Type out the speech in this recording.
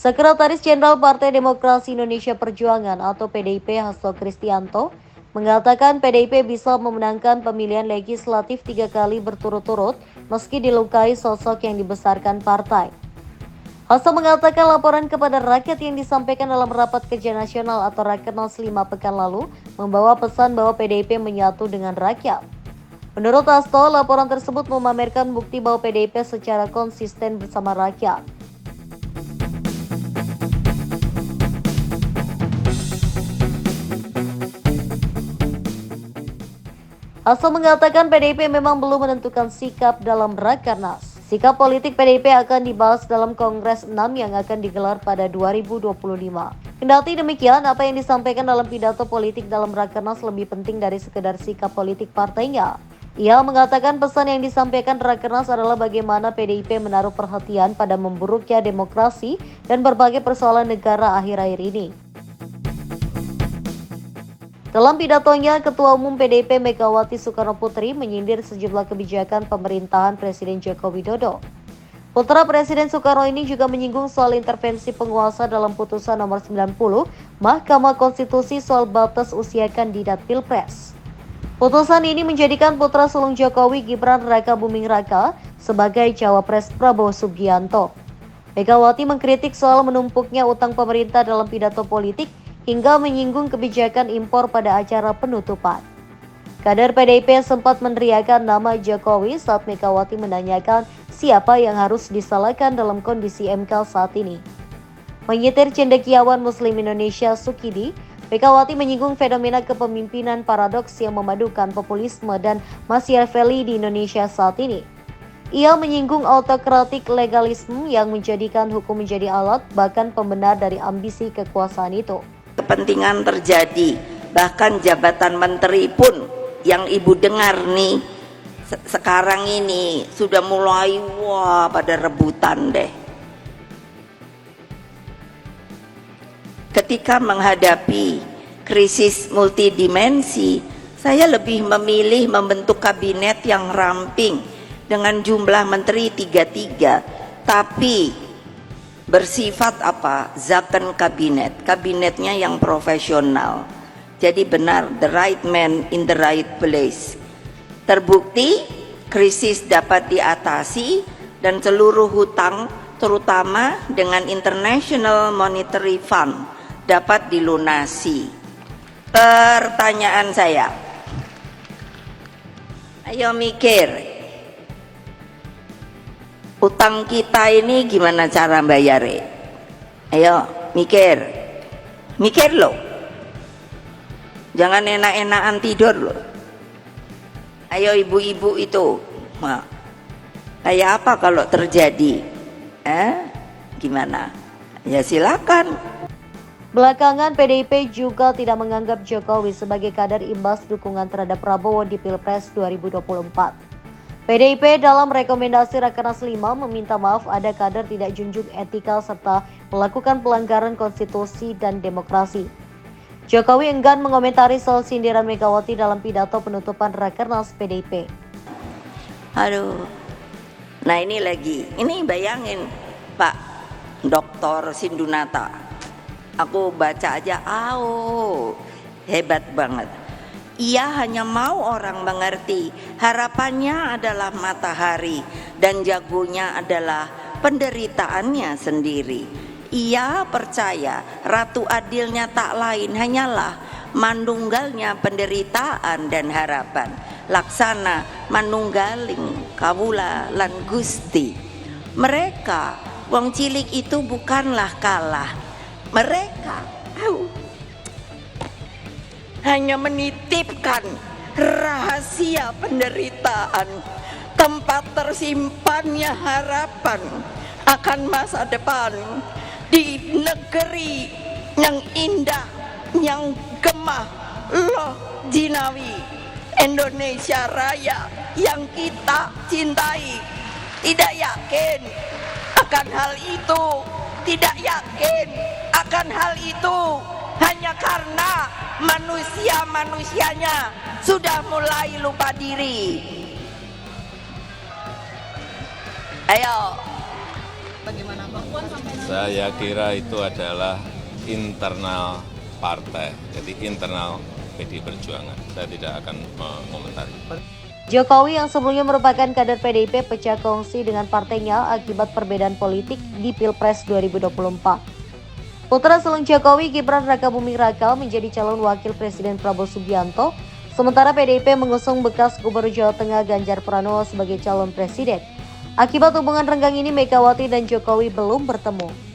Sekretaris Jenderal Partai Demokrasi Indonesia Perjuangan atau PDIP Hasto Kristianto mengatakan PDIP bisa memenangkan pemilihan legislatif 3 kali berturut-turut meski dilukai sosok yang dibesarkan partai. Hasto mengatakan laporan kepada rakyat yang disampaikan dalam rapat kerja nasional atau Rakernas 5 pekan lalu membawa pesan bahwa PDIP menyatu dengan rakyat. Menurut Hasto, laporan tersebut memamerkan bukti bahwa PDIP secara konsisten bersama rakyat. Hasto mengatakan PDIP memang belum menentukan sikap dalam Rakernas. Sikap politik PDIP akan dibahas dalam Kongres 6 yang akan digelar pada 2025. Kendati demikian, apa yang disampaikan dalam pidato politik dalam Rakernas lebih penting dari sekedar sikap politik partainya. Ia mengatakan pesan yang disampaikan Rakernas adalah bagaimana PDIP menaruh perhatian pada memburuknya demokrasi dan berbagai persoalan negara akhir-akhir ini. Dalam pidatonya, Ketua Umum PDIP Megawati Soekarnoputri menyindir sejumlah kebijakan pemerintahan Presiden Joko Widodo. Putra Presiden Soekarno ini juga menyinggung soal intervensi penguasa dalam putusan nomor 90 Mahkamah Konstitusi soal batas usia kandidat Pilpres. Putusan ini menjadikan putra sulung Jokowi Gibran Rakabuming Raka sebagai cawapres Prabowo Subianto. Megawati mengkritik soal menumpuknya utang pemerintah dalam pidato politik hingga menyinggung kebijakan impor pada acara penutupan. Kader PDIP sempat meneriakan nama Jokowi saat Megawati menanyakan siapa yang harus disalahkan dalam kondisi MK saat ini. Menyitir cendekiawan Muslim Indonesia Sukidi, Megawati menyinggung fenomena kepemimpinan paradoks yang memadukan populisme dan Machiavelli di Indonesia saat ini. Ia menyinggung autokratik legalisme yang menjadikan hukum menjadi alat bahkan pembenar dari ambisi kekuasaan itu. Kepentingan terjadi, bahkan jabatan menteri pun yang ibu dengar nih sekarang ini sudah mulai pada rebutan deh. Ketika menghadapi krisis multidimensi, saya lebih memilih membentuk kabinet yang ramping dengan jumlah menteri 33, tapi bersifat zakon kabinetnya yang profesional. Jadi benar, the right man in the right place. Terbukti krisis dapat diatasi dan seluruh hutang terutama dengan International Monetary Fund dapat dilunasi. Pertanyaan saya, ayo mikir, utang kita ini gimana cara bayarnya? Ayo mikir loh, jangan enak-enakan tidur loh. Ayo ibu-ibu itu, kayak apa kalau terjadi? Gimana? Ya silakan. Belakangan PDIP juga tidak menganggap Jokowi sebagai kader imbas dukungan terhadap Prabowo di Pilpres 2024. PDIP dalam rekomendasi Rakernas 5 meminta maaf ada kader tidak junjung etika serta melakukan pelanggaran konstitusi dan demokrasi. Jokowi enggan mengomentari soal sindiran Megawati dalam pidato penutupan Rakernas PDIP. Nah ini bayangin Pak Dr. Sindunata, aku baca aja, hebat banget. Ia hanya mau orang mengerti, harapannya adalah matahari dan jagonya adalah penderitaannya sendiri. Ia percaya ratu adilnya tak lain hanyalah manunggalnya penderitaan dan harapan. Laksana manunggaling kawula lan Gusti. Mereka wong cilik itu bukanlah kalah. Mereka hanya menitipkan rahasia penderitaan, tempat tersimpannya harapan akan masa depan di negeri yang indah, yang gemah, loh jinawi, Indonesia Raya yang kita cintai. Tidak yakin akan hal itu, tidak yakin akan hal itu hanya karena manusia-manusianya sudah mulai lupa diri. Ayo, Bagaimana Mbak Puan sampai nanti? Saya kira itu adalah internal partai, jadi internal PD Perjuangan. Saya tidak akan mengomentari. Jokowi yang sebelumnya merupakan kader PDIP pecah kongsi dengan partainya akibat perbedaan politik di Pilpres 2024. Putra sulung Jokowi, Gibran Rakabuming Raka menjadi calon wakil Presiden Prabowo Subianto, sementara PDIP mengusung bekas Gubernur Jawa Tengah Ganjar Pranowo sebagai calon presiden. Akibat hubungan renggang ini, Megawati dan Jokowi belum bertemu.